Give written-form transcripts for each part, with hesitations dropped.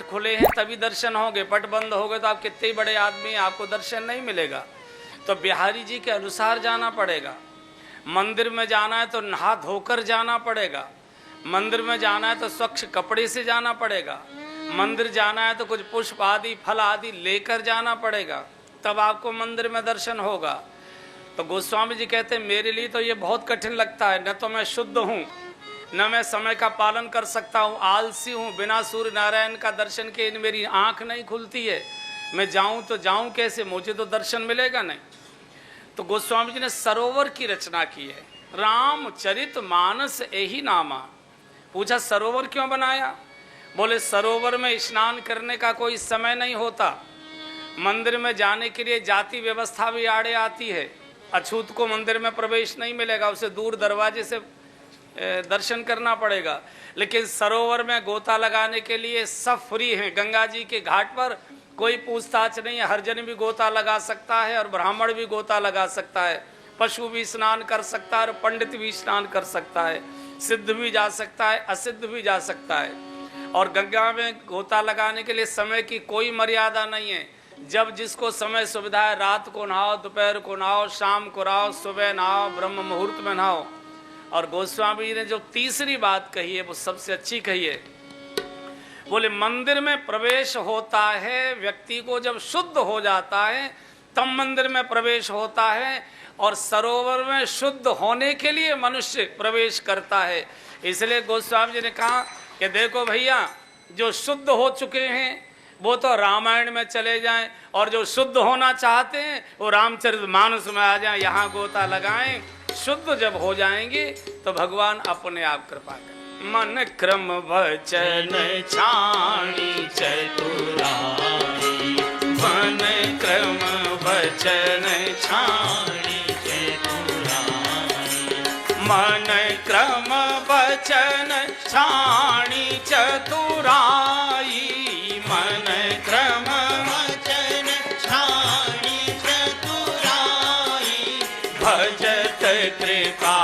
खुले हैं तभी दर्शन होंगे, पट बंद हो गए तो आप कितने ही बड़े आदमी हैं, आपको दर्शन नहीं मिलेगा। तो बिहारी जी के अनुसार जाना पड़ेगा। मंदिर में जाना है तो नहा धोकर जाना पड़ेगा, मंदिर में जाना है तो स्वच्छ कपड़े से जाना पड़ेगा, मंदिर जाना है तो कुछ पुष्प आदि फल आदि लेकर जाना पड़ेगा, तब आपको मंदिर में दर्शन होगा। तो गोस्वामी जी कहते हैं मेरे लिए तो ये बहुत कठिन लगता है, न तो मैं शुद्ध हूँ, न मैं समय का पालन कर सकता हूँ, आलसी हूँ, बिना सूर्य नारायण का दर्शन के मेरी आँख नहीं खुलती है, मैं जाऊँ तो जाऊँ कैसे, मुझे तो दर्शन मिलेगा नहीं। तो गोस्वामी जी ने सरोवर की रचना की है, रामचरित मानस यही नामा। पूछा सरोवर क्यों बनाया? बोले सरोवर में स्नान करने का कोई समय नहीं होता, मंदिर में जाने के लिए जाति व्यवस्था भी आड़े आती है, अछूत को मंदिर में प्रवेश नहीं मिलेगा, उसे दूर दरवाजे से दर्शन करना पड़ेगा। लेकिन सरोवर में गोता लगाने के लिए सब फ्री हैं, गंगा जी के घाट पर कोई पूछताछ नहीं है, हर जन भी गोता लगा सकता है और ब्राह्मण भी गोता लगा सकता है, पशु भी स्नान कर सकता है और पंडित भी स्नान कर सकता है, सिद्ध भी जा सकता है, असिद्ध भी जा सकता है। और गंगा में गोता लगाने के लिए समय की कोई मर्यादा नहीं है, जब जिसको समय सुविधा है, रात को नहाओ, दोपहर को नहाओ, शाम को नहाओ, सुबह नहाओ, ब्रह्म मुहूर्त में नहाओ। और गोस्वामी जी ने जो तीसरी बात कही है वो सबसे अच्छी कही है। बोले मंदिर में प्रवेश होता है व्यक्ति को जब शुद्ध हो जाता है तब मंदिर में प्रवेश होता है, और सरोवर में शुद्ध होने के लिए मनुष्य प्रवेश करता है। इसलिए गोस्वामी जी ने कहा कि देखो भैया, जो शुद्ध हो चुके हैं वो तो रामायण में चले जाएं, और जो शुद्ध होना चाहते हैं वो रामचरितमानस में आ जाएं, यहाँ गोता लगाएं। शुद्ध जब हो जाएंगे तो भगवान अपने आप कृपा करें। मन क्रम वचन छाणी चतुराई, मन क्रम वचन छाणी चतुराई, मन क्रम वचन छाणी चतुराई, मन क्रम वचन छाणी चतुराई, भजत कृपा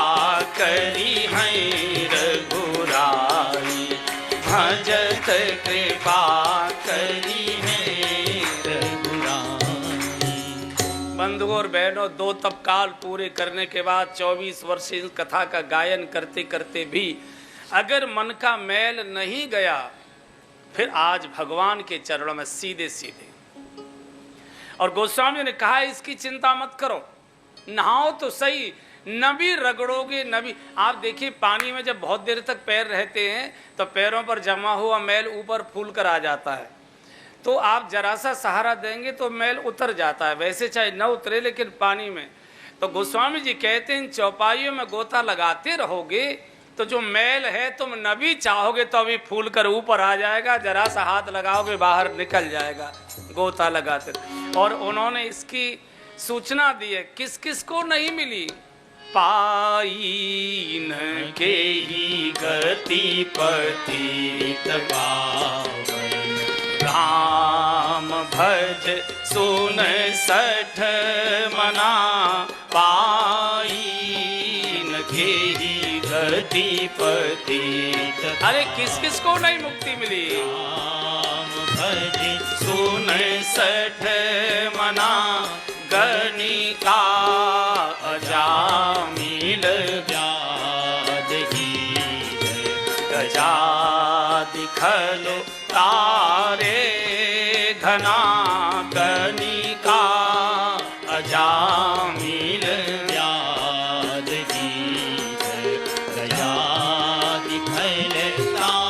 करी है रघुराई, भजत कृपा करी है रघुराई। बंधुओं और बहनों, 2 तपकाल पूरे करने के बाद 24 वर्ष इस कथा का गायन करते करते भी अगर मन का मैल नहीं गया, फिर आज भगवान के चरणों में सीधे सीधे। और गोस्वामी ने कहा इसकी चिंता मत करो, नहाओ तो सही, न भी रगड़ोगे न भी। आप देखिए पानी में जब बहुत देर तक पैर रहते हैं तो पैरों पर जमा हुआ मैल ऊपर फूल कर आ जाता है, तो आप जरा सा सहारा देंगे तो मैल उतर जाता है, वैसे चाहे न उतरे लेकिन पानी में। तो गोस्वामी जी कहते हैं चौपाइयों में गोता लगाते रहोगे तो जो मैल है तुम न भी चाहोगे तो अभी फूल कर ऊपर आ जाएगा, जरा सा हाथ लगाओगे बाहर निकल जाएगा गोता लगाते। और उन्होंने इसकी सूचना दी है, किस किस को नहीं मिली। पाई न के ही गति पतित पावन, राम भज सुन सठ मना, पाई न के ही गति पतित। अरे किस किस को नहीं मुक्ति मिली। राम भज सुन सठ मना, गणिका अजामिल व्याध ही, गजा दिखलो तारे घना, गणिका अजामिल व्याध ही, गजा दिखल तारे